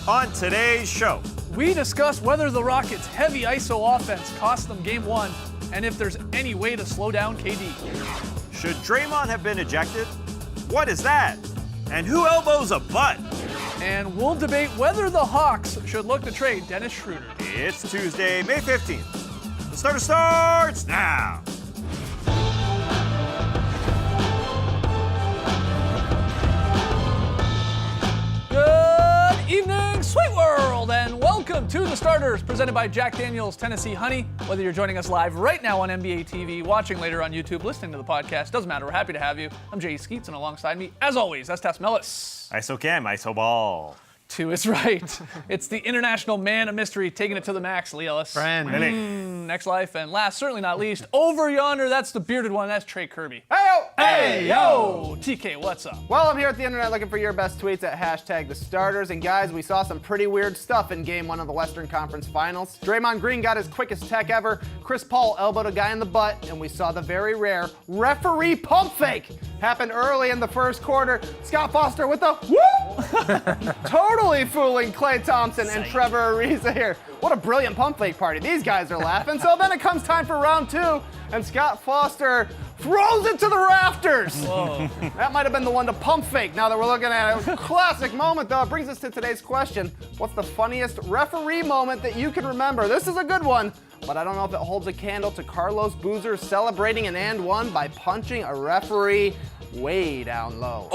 On today's show, we discuss whether the Rockets' heavy ISO offense cost them Game 1 and if there's any way to slow down KD. should Draymond have been ejected? What is that? And who elbows a butt? And we'll debate whether the Hawks should look to trade Dennis Schroeder. It's Tuesday, May 15th. The starter starts now. Good evening, Sweet World, and welcome to The Starters, presented by Jack Daniel's Tennessee Honey. Whether you're joining us live right now on NBA TV, watching later on YouTube, listening to the podcast, doesn't matter. We're happy to have you. I'm Jay Skeets, and alongside me, as always, that's Tess Mellis. ISO Cam, ISO Ball. Two is right. It's the international man of mystery taking it to the max, Lee Ellis. Next life, and last, certainly not least, over yonder, that's the bearded one, that's Trey Kirby. Hey-yo! Hey, yo! TK, what's up? Well, I'm here at the internet looking for your best tweets at hashtag the starters. And guys, we saw some pretty weird stuff in Game 1 of the Western Conference Finals. Draymond Green got his quickest tech ever. Chris Paul elbowed a guy in the butt. And we saw the very rare referee pump fake happen early in the first quarter. Scott Foster with a whoop! Totally fooling Klay Thompson and Trevor Ariza here. What a brilliant pump fake party. These guys are laughing. So then it comes time for round two. And Scott Foster throws it to the rafters. Whoa. That might have been the one to pump fake. Now that we're looking at a classic moment, though, it brings us to today's question. What's the funniest referee moment that you can remember? This is a good one, but I don't know if it holds a candle to Carlos Boozer celebrating an and one by punching a referee way down low.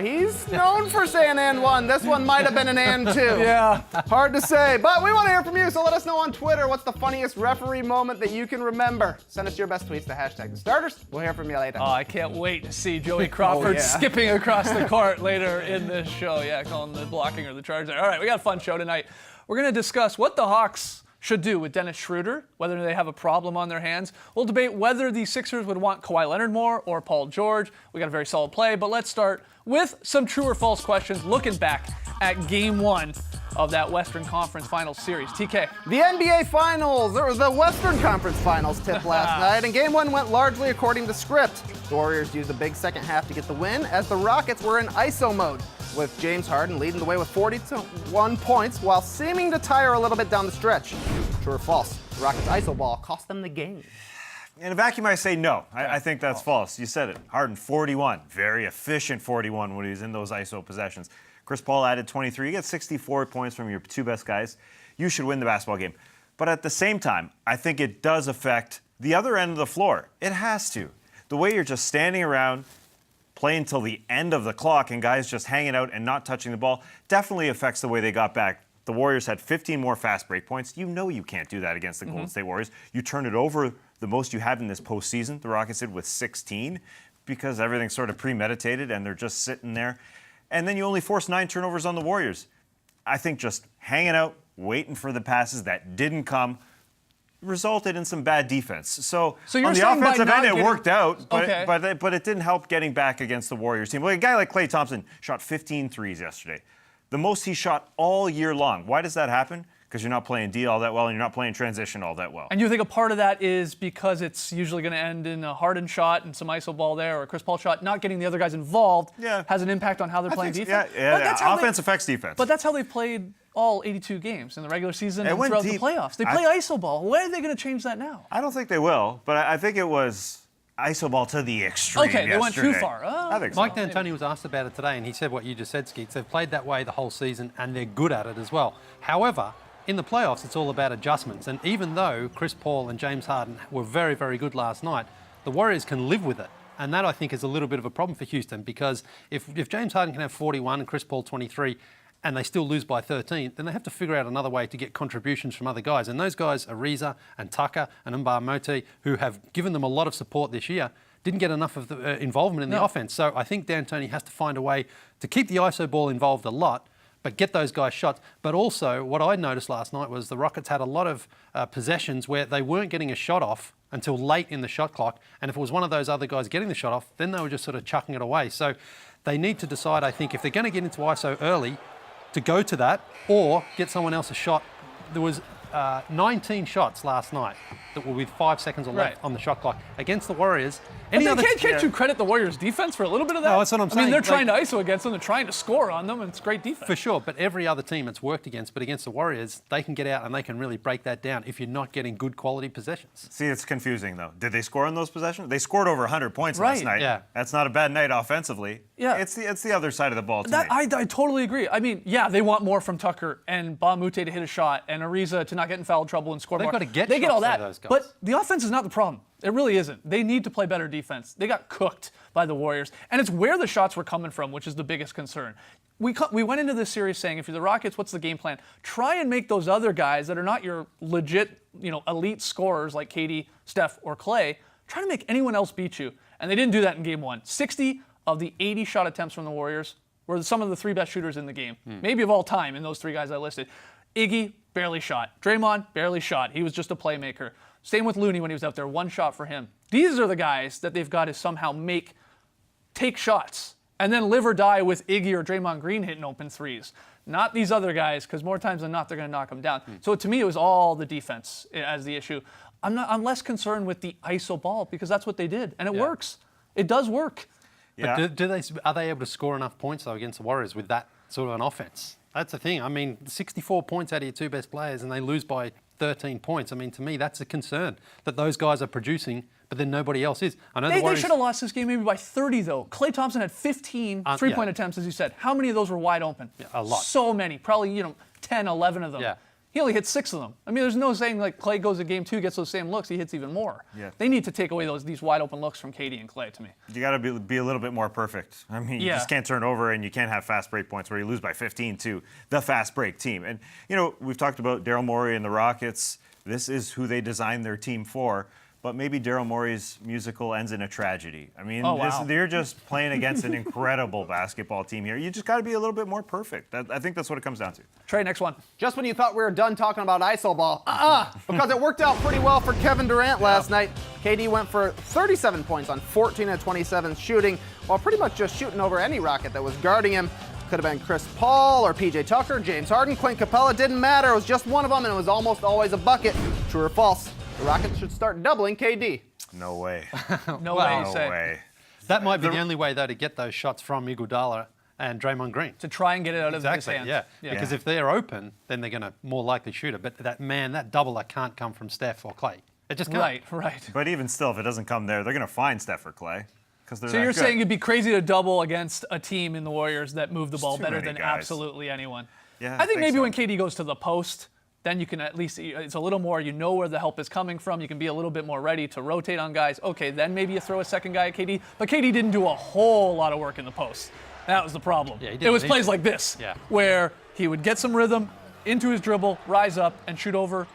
He's known for saying and one. This one might have been an and two. Yeah. Hard to say, but we want to hear from you, so let us know on Twitter what's the funniest referee moment that you can remember. Send us your best tweets to hashtag the starters. We'll hear from you later. Oh, I can't wait to see Joey Crawford skipping across the court later in this show. Yeah, calling the blocking or the charge there. All right, we got a fun show tonight. We're going to discuss what the Hawks should do with Dennis Schroeder, whether they have a problem on their hands. We'll debate whether the Sixers would want Kawhi Leonard more or Paul George. We got a very solid play, but let's start with some true or false questions looking back at Game 1 of that Western Conference Finals series. TK. The NBA Finals, or the Western Conference Finals tip last night, and Game 1 went largely according to script. The Warriors used the big second half to get the win, as the Rockets were in ISO mode, with James Harden leading the way with 41 points, while seeming to tire a little bit down the stretch. True or false? The Rockets' ISO ball cost them the game. In a vacuum, I say no. I think that's false. You said it. Harden, 41. Very efficient 41 when he was in those ISO possessions. Chris Paul added 23. You get 64 points from your two best guys. You should win the basketball game. But at the same time, I think it does affect the other end of the floor. It has to. The way you're just standing around, playing till the end of the clock, and guys just hanging out and not touching the ball definitely affects the way they got back. The Warriors had 15 more fast break points. You know you can't do that against the Golden State Warriors. You turn it over the most you have in this postseason. The Rockets did with 16 because everything's sort of premeditated and they're just sitting there. And then you only force 9 turnovers on the Warriors. I think just hanging out, waiting for the passes that didn't come, resulted in some bad defense. So you're on the saying by offensive not end, it worked out, Okay. but it didn't help getting back against the Warriors team. Well, a guy like Klay Thompson shot 15 threes yesterday. The most he shot all year long. Why does that happen? Because you're not playing D all that well and you're not playing transition all that well. And you think a part of that is because it's usually going to end in a Harden shot and some ISO ball there, or a Chris Paul shot, not getting the other guys involved has an impact on how they're playing defense? Yeah. Offense affects defense. But that's how they played all 82 games in the regular season and throughout the playoffs. They play ISO ball. Why are they going to change that now? I don't think they will, but I think it was ISO ball to the extreme. Okay, they went too yesterday. far. Oh. I think so. Mike D'Antoni was asked about it today, and he said what you just said, Skeets. They've played that way the whole season, and they're good at it as well. However, in the playoffs, it's all about adjustments. And even though Chris Paul and James Harden were very, very good last night, the Warriors can live with it. And that, I think, is a little bit of a problem for Houston, because if James Harden can have 41 and Chris Paul 23, and they still lose by 13, then they have to figure out another way to get contributions from other guys. And those guys, Ariza and Tucker and Mbar Mote, who have given them a lot of support this year, didn't get enough of the involvement in the offense. So I think D'Antoni has to find a way to keep the ISO ball involved a lot, but get those guys shots. But also, what I noticed last night was the Rockets had a lot of possessions where they weren't getting a shot off until late in the shot clock. And if it was one of those other guys getting the shot off, then they were just sort of chucking it away. So they need to decide, I think, if they're going to get into ISO early, to go to that or get someone else a shot. There was 19 shots last night that were with 5 seconds or less on the shot clock. Against the Warriors, Can't you credit the Warriors' defense for a little bit of that? No, that's what I'm I mean, saying. they're trying to ISO against them. They're trying to score on them, and it's great defense. For sure, but every other team it's worked against, but against the Warriors, they can get out and they can really break that down if you're not getting good quality possessions. See, it's confusing, though. Did they score on those possessions? They scored over 100 points last Right. night. Yeah. That's not a bad night offensively. Yeah. It's the other side of the ball to me. I totally agree. I mean, yeah, they want more from Tucker and Bamute to hit a shot and Ariza to not get in foul trouble and score They've more. got to get They get all shots out that. of those guys. But the offense is not the problem. It really isn't. They need to play better defense. They got cooked by the Warriors. And it's where the shots were coming from, which is the biggest concern. We went into this series saying, if you're the Rockets, what's the game plan? Try and make those other guys that are not your legit, elite scorers like KD, Steph, or Clay, try to make anyone else beat you. And they didn't do that in game one. 60 of the 80 shot attempts from the Warriors were some of the three best shooters in the game, maybe of all time in those three guys I listed. Iggy, barely shot. Draymond, barely shot. He was just a playmaker. Same with Looney when he was out there, one shot for him. These are the guys that they've got to somehow take shots and then live or die with Iggy or Draymond Green hitting open threes. Not these other guys, because more times than not, they're going to knock them down. So to me, it was all the defense as the issue. I'm less concerned with the ISO ball because that's what they did, and it works. It does work. Yeah. But are they able to score enough points, though, against the Warriors with that sort of an offense? That's the thing. I mean, 64 points out of your two best players, and they lose by 13 points. I mean, to me, that's a concern that those guys are producing, but then nobody else is. I know They the Warriors should have lost this game maybe by 30, though. Klay Thompson had 15 three-point attempts, as you said. How many of those were wide open? A lot. So many. Probably, 10, 11 of them. Yeah. He only hit 6 of them. I mean, there's no saying like Klay goes to game 2, gets those same looks, he hits even more. Yeah. They need to take away these wide open looks from KD and Klay to me. You got to be a little bit more perfect. I mean, you just can't turn over, and you can't have fast break points where you lose by 15 to the fast break team. And, we've talked about Daryl Morey and the Rockets. This is who they designed their team for. But maybe Daryl Morey's musical ends in a tragedy. I mean, they're just playing against an incredible basketball team here. You just got to be a little bit more perfect. I think that's what it comes down to. Trey, next one. Just when you thought we were done talking about ISO ball, because it worked out pretty well for Kevin Durant last night. KD went for 37 points on 14 of 27 shooting, while pretty much just shooting over any Rocket that was guarding him. Could have been Chris Paul or PJ Tucker, James Harden, Clint Capella, didn't matter. It was just one of them, and it was almost always a bucket. True or false? The Rockets should start doubling KD. No way. No way, you No say. way. That might be the only way, though, to get those shots from Iguodala and Draymond Green. To try and get it out of his hands. Yeah. Because if they're open, then they're going to more likely shoot it. But that doubler can't come from Steph or Clay. It just can't. Right. But even still, if it doesn't come there, they're going to find Steph or Clay. So you're saying it'd be crazy to double against a team in the Warriors that move the ball too better many than guys. absolutely anyone. Yeah, I think maybe so. when KD goes to the post, then you can at least, it's a little more, where the help is coming from. You can be a little bit more ready to rotate on guys. Okay, then maybe you throw a second guy at KD. But KD didn't do a whole lot of work in the post. That was the problem. Yeah, he it didn't was need plays to. like this, Yeah. where he would get some rhythm into his dribble, rise up, and shoot over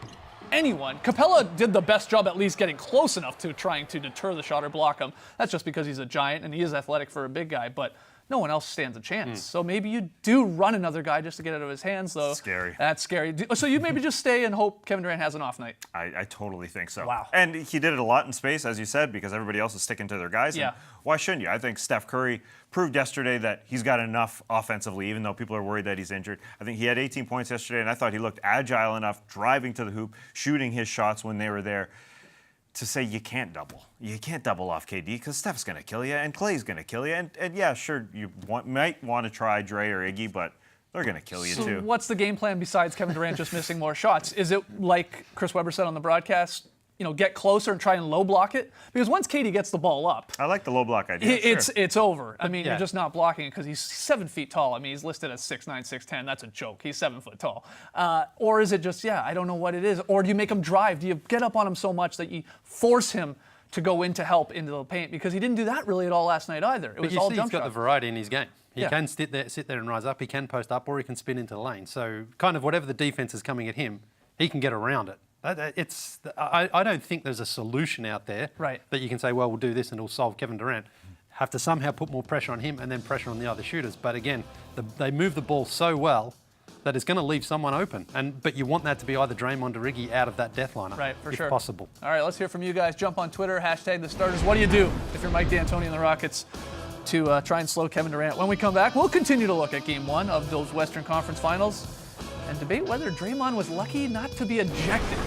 anyone. Capella did the best job at least getting close enough to trying to deter the shot or block him. That's just because he's a giant and he is athletic for a big guy, but no one else stands a chance. So maybe you do run another guy just to get it out of his hands, though. Scary. That's scary. So you maybe just stay and hope Kevin Durant has an off night. I totally think so. Wow. And he did it a lot in space, as you said, because everybody else is sticking to their guys. Yeah. And why shouldn't you? I think Steph Curry proved yesterday that he's got enough offensively, even though people are worried that he's injured. I think he had 18 points yesterday, and I thought he looked agile enough, driving to the hoop, shooting his shots when they were there, to say you can't double. You can't double off KD because Steph's going to kill you and Clay's going to kill you. And yeah, sure, you might want to try Dre or Iggy, but they're going to kill you So too. what's the game plan besides Kevin Durant just missing more shots? Is it like Chris Webber said on the broadcast, get closer and try and low block it? Because once KD gets the ball up, I like the low block idea. it's over. I mean, yeah. you're just not blocking it because he's 7 feet tall. I mean, he's listed as 6'9", 6'10". That's a joke. He's 7 foot tall. Or is it just, I don't know what it is. Or do you make him drive? Do you get up on him so much that you force him to go in to help into the paint? Because he didn't do that really at all last night either. It But was you all see jump he's got shots. the variety in his game. He Yeah. can sit there and rise up. He can post up, or he can spin into the lane. So kind of whatever the defense is coming at him, he can get around it. I don't think there's a solution out there Right. that you can say, well, we'll do this and it'll solve Kevin Durant. Have to somehow put more pressure on him and then pressure on the other shooters. But again, they move the ball so well that it's going to leave someone open. But you want that to be either Draymond or Iggy out of that death lineup, Right, for if sure. possible. All right, let's hear from you guys. Jump on Twitter, #TheStarters. What do you do if you're Mike D'Antoni and the Rockets to try and slow Kevin Durant? When we come back, we'll continue to look at Game 1 of those Western Conference Finals and debate whether Draymond was lucky not to be ejected.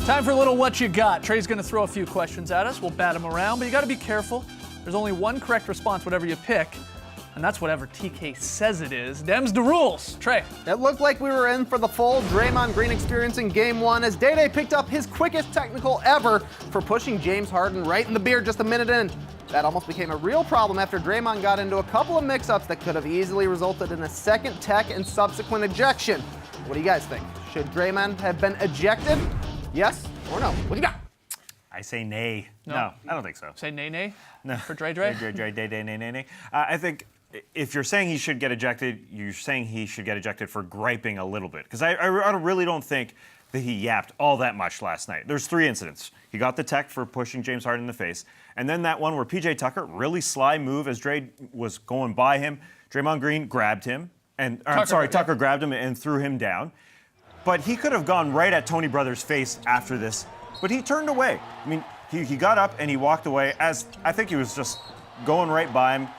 Time for a little what you got. Trey's going to throw a few questions at us. We'll bat them around, but you got to be careful. There's only one correct response, whatever you pick, and that's whatever TK says it is. Them's the rules. Trey. It looked like we were in for the full Draymond Green experience in Game 1 as Day-Day picked up his quickest technical ever for pushing James Harden right in the beard just a minute in. That almost became a real problem after Draymond got into a couple of mix-ups that could have easily resulted in a second tech and subsequent ejection. What do you guys think? Should Draymond have been ejected? Yes or no? What do you got? I say nay. No, I don't think so. Say nay. No. For Dre Dre? Nay. I think if you're saying he should get ejected, you're saying he should get ejected for griping a little bit. Because I really don't think that he yapped all that much last night. There's 3 incidents. He got the tech for pushing James Harden in the face. And then that one where PJ Tucker, really sly move as Dre was going by him. Draymond Green grabbed him. Tucker grabbed him and threw him down. But he could have gone right at Tony Brothers' face after this. But he turned away. I mean, he got up and he walked away as I think he was just going right by him.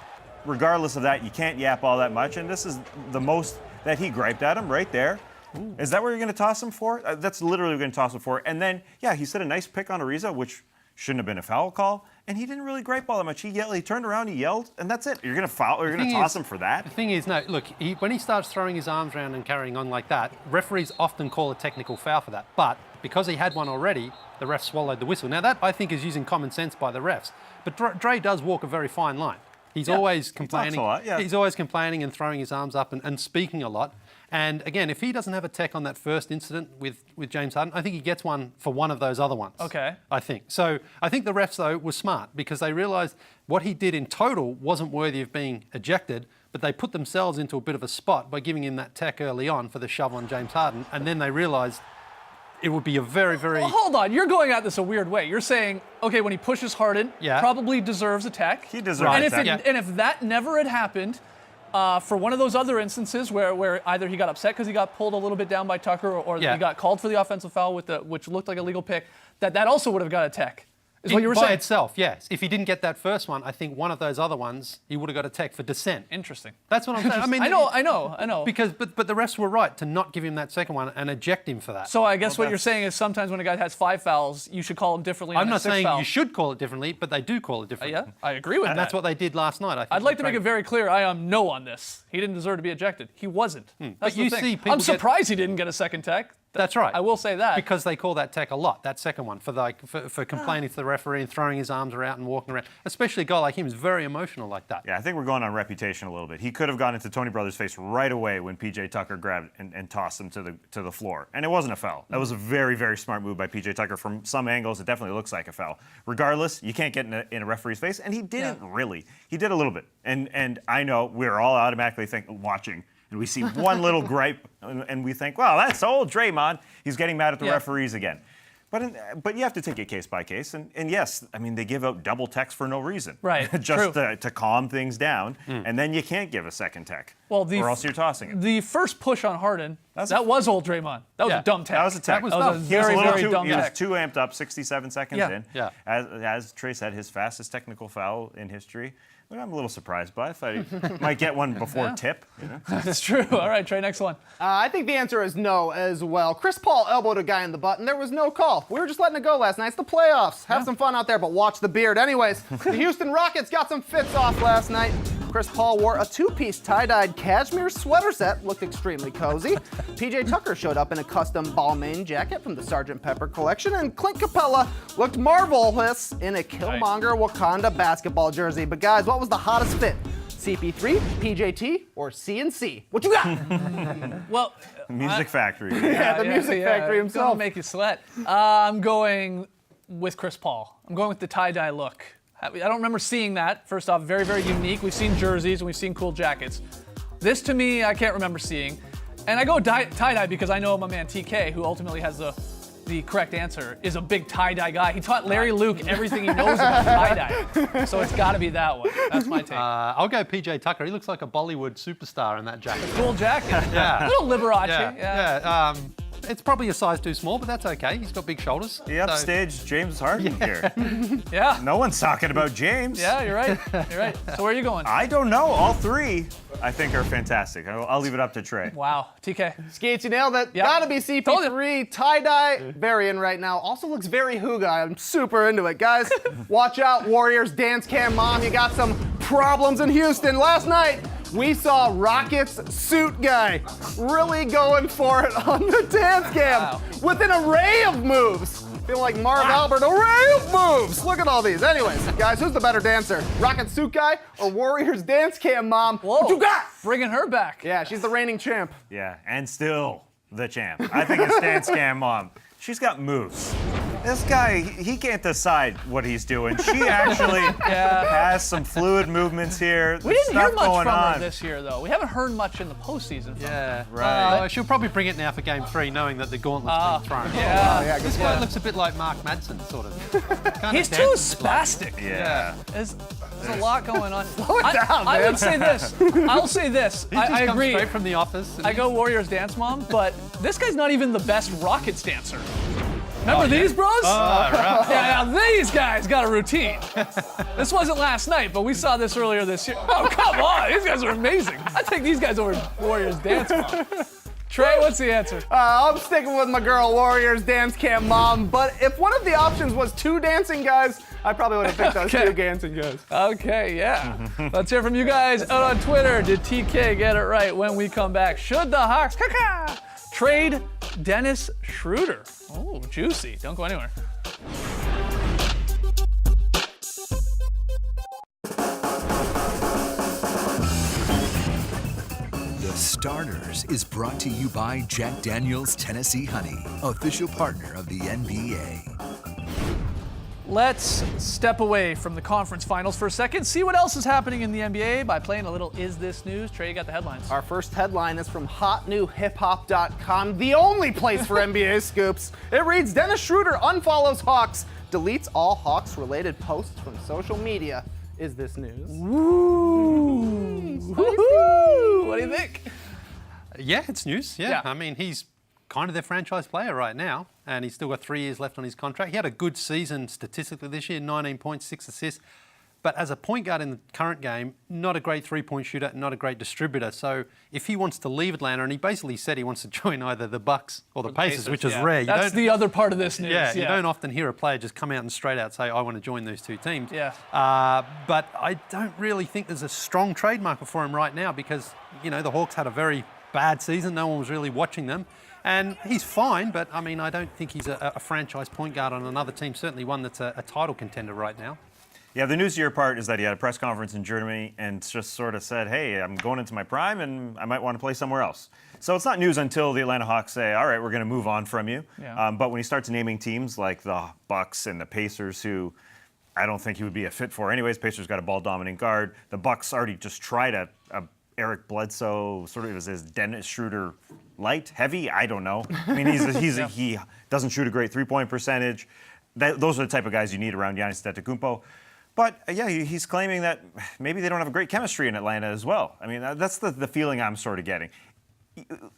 Regardless of that, you can't yap all that much. And this is the most that he griped at him right there. Ooh. Is that what you're going to toss him for? That's literally what you're going to toss him for. And then, yeah, he said a nice pick on Ariza, which shouldn't have been a foul call. And he didn't really gripe all that much. He turned around, he yelled, and that's it. You're going to foul, you're going to toss him for that? The thing is, no, look, when he starts throwing his arms around and carrying on like that, referees often call a technical foul for that. But because he had one already, the ref swallowed the whistle. Now, that, I think, is using common sense by the refs. But Dre does walk a very fine line. He's always complaining. He talks a lot, He's always complaining and throwing his arms up and speaking a lot. And again, if he doesn't have a tech on that first incident with James Harden, I think he gets one for one of those other ones. Okay. I think. So I think the refs, though, were smart because they realised what he did in total wasn't worthy of being ejected, but they put themselves into a bit of a spot by giving him that tech early on for the shove on James Harden. And then they realised it would be a very, very... Well, hold on. You're going at this a weird way. You're saying, okay, when he pushes Harden, probably deserves a tech. He deserves a tech. And if that never had happened, for one of those other instances where either he got upset because he got pulled a little bit down by Tucker or he got called for the offensive foul which looked like a legal pick, that also would have got a tech. Is what you were saying? By itself, yes. If he didn't get that first one, I think one of those other ones, he would have got a tech for dissent. Interesting. That's what I'm saying. I mean, I know. Because, but the refs were right to not give him that second one and eject him for that. So I guess what you're saying is sometimes when a guy has 5 fouls, you should call him differently. I'm not saying you should call it differently, but they do call it differently. Yeah, I agree with that. And that's what they did last night. I think I'd like to make it very clear. I am no on this. He didn't deserve to be ejected. He wasn't. That's but the you thing. see people I'm surprised he didn't get a second tech. That's right. I will say that. Because they call that tech a lot, that second one, for complaining to the referee and throwing his arms around and walking around. Especially a guy like him is very emotional like that. Yeah, I think we're going on reputation a little bit. He could have gone into Tony Brothers' face right away when PJ Tucker grabbed and tossed him to the floor. And it wasn't a foul. That was a very, very smart move by PJ Tucker. From some angles, it definitely looks like a foul. Regardless, you can't get in a referee's face, and he didn't really. He did a little bit. And I know we're all automatically watching, and we see one little gripe, and we think, well, that's old Draymond. He's getting mad at the referees again. But you have to take it case by case. And yes, I mean, they give out double techs for no reason. Right, Just to calm things down. And then you can't give a second tech. Or else you're tossing it. The first push on Harden, that was old Draymond. That was a dumb tech. That was a tech. That was a very, very dumb He was tech. too amped up, 67 seconds in. Yeah. As Trey said, his fastest technical foul in history. Which I'm a little surprised by. I thought he might get one before tip. You know? That's true. All right, Trey, next one. I think the answer is no as well. Chris Paul elbowed a guy in the butt, and there was no call. We were just letting it go last night. It's the playoffs. Have some fun out there, but watch the beard. Anyways, the Houston Rockets got some fits off last night. Chris Paul wore a 2-piece tie-dyed cashmere sweater set, looked extremely cozy. PJ Tucker showed up in a custom Balmain jacket from the Sgt. Pepper collection, and Clint Capella looked marvelous in a Killmonger Wakanda basketball jersey. But guys, what was the hottest fit? CP3, PJT, or CNC? What you got? Well, Music Factory. The Music Factory himself. Gonna make you sweat. I'm going with Chris Paul. I'm going with the tie-dye look. I don't remember seeing that. First off, very, very unique. We've seen jerseys and we've seen cool jackets. This, to me, I can't remember seeing. And I go tie-dye because I know my man TK, who ultimately has the correct answer, is a big tie-dye guy. He taught Larry Luke everything he knows about tie-dye. So it's got to be that one. That's my take. I'll go PJ Tucker. He looks like a Bollywood superstar in that jacket. Cool jacket. Yeah. A little Liberace. It's probably a size too small, but that's okay. He's got big shoulders. He upstaged James Harden here. Yeah. No one's talking about James. Yeah, you're right. You're right. So where are you going? I don't know. All three, I think, are fantastic. I'll leave it up to Trey. Wow. TK. Skates, you nailed it. Yep. Gotta be Told CP3, tie-dye, very in right now. Also looks very Hooga. I'm super into it. Guys, watch out, Warriors dance cam mom. You got some problems in Houston. Last night, we saw Rockets suit guy really going for it on the dance cam Wow. with an array of moves. Feel like Marv Albert, array of moves. Look at all these. Anyways, guys, who's the better dancer? Rocket suit guy or Warriors dance cam mom? Whoa. What you got? Bringing her back. Yeah, she's the reigning champ. Yeah, and still the champ. I think it's Dance Cam Mom. She's got moves. This guy, he can't decide what he's doing. She actually has some fluid movements here. We didn't hear Stuff much going from her on. this year, though. We haven't heard much in the postseason from her. Yeah, Right. She'll probably bring it now for Game 3, knowing that the gauntlet's been thrown. Yeah. Yeah, This guy looks a bit like Mark Madsen, sort of. He's too spastic. Yeah. There's a lot going on. it down, I man. would say this. I'll say this. He just I comes agree. straight from the office. I go Warriors dance mom, but this guy's not even the best Rockets dancer. Remember these bros? Yeah, these guys got a routine. This wasn't last night, but we saw this earlier this year. Oh, come on. These guys are amazing. I take these guys over Warriors dance mom. Trey, what's the answer? I'm sticking with my girl, Warriors dance cam mom. But if one of the options was two dancing guys, I probably would have picked those Okay. two dancing guys. Okay, yeah. Let's hear from you guys out on Twitter. Did TK get it right when we come back? Should the Hawks trade Dennis Schroeder? Oh, juicy. Don't go anywhere. The Starters is brought to you by Jack Daniels Tennessee Honey, official partner of the NBA. Let's step away from the conference finals for a second, see what else is happening in the NBA by playing a little Is This News? Trey, you got the headlines. Our first headline is from hotnewhiphop.com, the only place for NBA scoops. It reads, Dennis Schroeder unfollows Hawks, deletes all Hawks-related posts from social media. Is this news? Woo! Woo-hoo! What do you think? Yeah, it's news. Yeah. Yeah. I mean, he's kind of their franchise player right now, and he's still got 3 years left on his contract. He had a good season statistically this year, 19 points, 6 assists. But as a point guard in the current game, not a great three-point shooter, not a great distributor. So if he wants to leave Atlanta, and he basically said he wants to join either the Bucks or the Pacers, which is yeah. rare. That's the other part of this news. Yeah, you don't often hear a player just come out and straight out say, I want to join those two teams. Yeah. But I don't really think there's a strong trade market for him right now because, you know, the Hawks had a very bad season. No one was really watching them. And he's fine, but I mean, I don't think he's a franchise point guard on another team, certainly one that's a title contender right now. Yeah, the newsier part is that he had a press conference in Germany and just sort of said, hey, I'm going into my prime and I might want to play somewhere else. So it's not news until the Atlanta Hawks say, all right, we're going to move on from you. Yeah. But when he starts naming teams like the Bucks and the Pacers, who I don't think he would be a fit for anyways. Pacers got a ball-dominant guard. The Bucks already just tried a Eric Bledsoe, sort of his Dennis Schroeder light, heavy, I don't know. I mean, he doesn't shoot a great three-point percentage. Those are the type of guys you need around Giannis Antetokounmpo. But yeah, he's claiming that maybe they don't have a great chemistry in Atlanta as well. I mean, that's the feeling I'm sort of getting.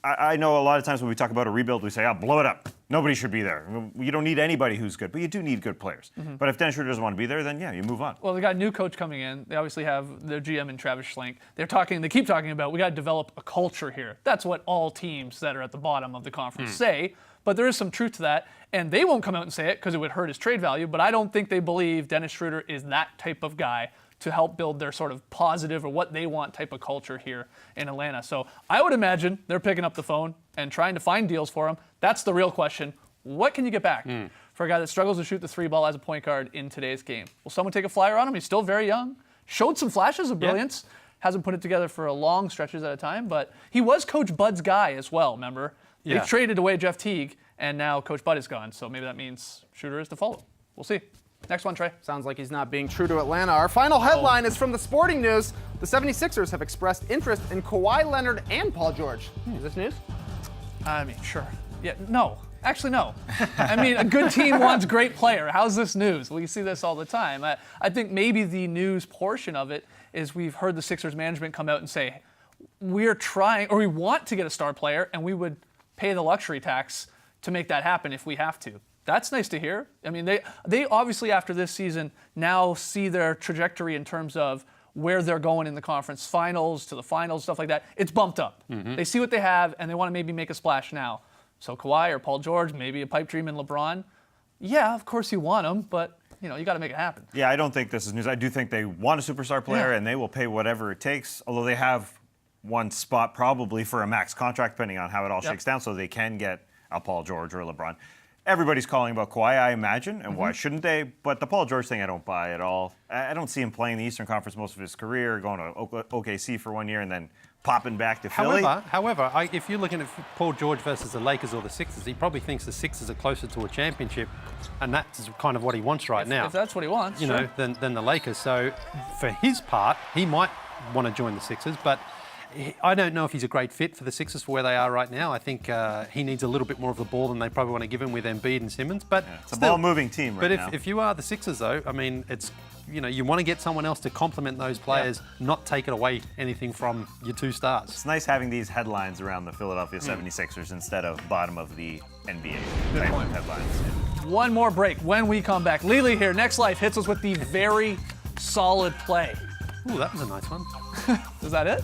I know a lot of times when we talk about a rebuild, we say, oh, blow it up. Nobody should be there. You don't need anybody who's good, but you do need good players. But if Dennis Schroeder doesn't want to be there, then yeah, you move on. Well, they got a new coach coming in. They obviously have their GM in Travis Schlenk. They keep talking about we got to develop a culture here. That's what all teams that are at the bottom of the conference say. But there is some truth to that, and they won't come out and say it because it would hurt his trade value. But I don't think they believe Dennis Schroeder is that type of guy to help build their sort of positive or what they want type of culture here in Atlanta. So I would imagine they're picking up the phone and trying to find deals for him. That's the real question. What can you get back for a guy that struggles to shoot the three ball as a point guard in today's game? Will someone take a flyer on him? He's still very young. Showed some flashes of brilliance. Hasn't put it together for a long stretches at a time, but he was Coach Bud's guy as well, remember? They traded away Jeff Teague, and now Coach Bud is gone. So maybe that means Schroeder is to follow. We'll see. Next one, Trey. Sounds like he's not being true to Atlanta. Our final headline is from the Sporting News. The 76ers have expressed interest in Kawhi Leonard and Paul George. Is this news? I mean, sure. Yeah, no. Actually, no. I mean, a good team wants great player. How's this news? We see this all the time. I think maybe the news portion of it is we've heard the Sixers management come out and say, we're trying, or we want to get a star player, and we would pay the luxury tax to make that happen if we have to. That's nice to hear. I mean, they obviously after this season now see their trajectory in terms of where they're going in the conference finals, to the finals, stuff like that. It's bumped up. They see what they have, and they want to maybe make a splash now. So Kawhi or Paul George, maybe a pipe dream in LeBron. Yeah, of course you want them, but you got to make it happen. Yeah, I don't think this is news. I do think they want a superstar player, and they will pay whatever it takes, although they have one spot probably for a max contract, depending on how it all shakes down, so they can get a Paul George or a LeBron. Everybody's calling about Kawhi, I imagine, and why shouldn't they? But the Paul George thing, I don't buy at all. I don't see him playing the Eastern Conference most of his career, going to OKC for 1 year and then popping back to Philly. However, if you're looking at Paul George versus the Lakers or the Sixers, he probably thinks the Sixers are closer to a championship, and that's kind of what he wants right now. If that's what he wants, than the Lakers. So for his part, he might want to join the Sixers, but I don't know if he's a great fit for the Sixers for where they are right now. I think he needs a little bit more of the ball than they probably want to give him with Embiid and Simmons. But it's a ball-moving team right now. But if you are the Sixers, though, I mean, it's you want to get someone else to complement those players, not take it away anything from your two stars. It's nice having these headlines around the Philadelphia 76ers instead of bottom of the NBA type of headlines. One more break. When we come back, Lily here, Next Life, hits us with the very solid play. Ooh, that was a nice one. Is that it?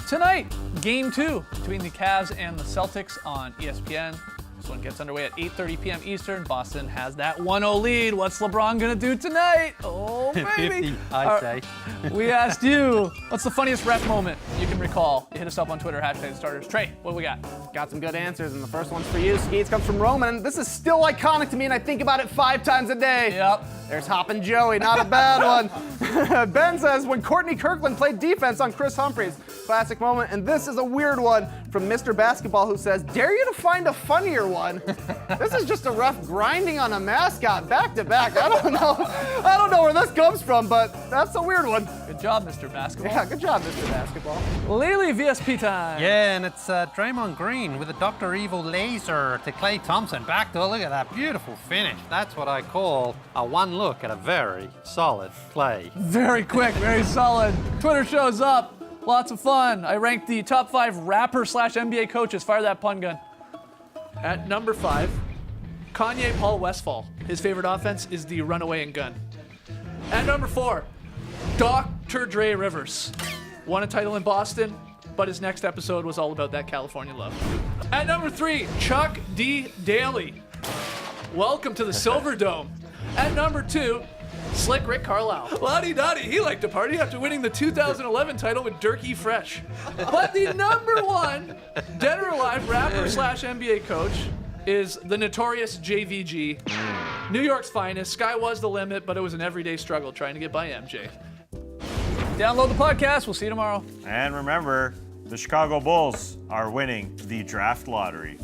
Tonight, Game 2 between the Cavs and the Celtics on ESPN. This one gets underway at 8:30 p.m. Eastern. Boston has that 1-0 lead. What's LeBron gonna do tonight? Oh, baby. 50, I say. We asked you, what's the funniest ref moment you can recall? You hit us up on Twitter, #starters. Trey, what do we got? Got some good answers, and the first one's for you. Skeets comes from Roman. This is still iconic to me, and I think about it 5 times a day. Yep. There's Hoppin' Joey, not a bad one. Ben says, when Courtney Kirkland played defense on Chris Humphries. Classic moment. And this is a weird one from Mr. Basketball, who says, dare you to find a funnier one. This is just a ref grinding on a mascot back to back. I don't know where this comes from, but that's a weird one. Good job, Mr. Basketball. Yeah, good job, Mr. Basketball. Lily VSP time. Yeah, and it's Draymond Green with a Dr. Evil laser to Klay Thompson. Back to look at that beautiful finish. That's what I call a one look at a very solid play. Very quick, very solid. Twitter shows up. Lots of fun. I ranked the top 5 rapper/NBA coaches. Fire that pun gun. At number 5, Kanye Paul Westphal. His favorite offense is the runaway and gun. At number 4, Dr. Dre Rivers. Won a title in Boston, but his next episode was all about that California love. At number 3, Chuck D. Daly. Welcome to the Silver Dome. At number 2, Slick Rick Carlisle. Lottie-dottie, he liked to party after winning the 2011 title with Dirk E. Fresh. But the number 1 dead or alive rapper/NBA coach is the notorious JVG. New York's finest. Sky was the limit, but it was an everyday struggle trying to get by MJ. Download the podcast. We'll see you tomorrow. And remember, the Chicago Bulls are winning the draft lottery.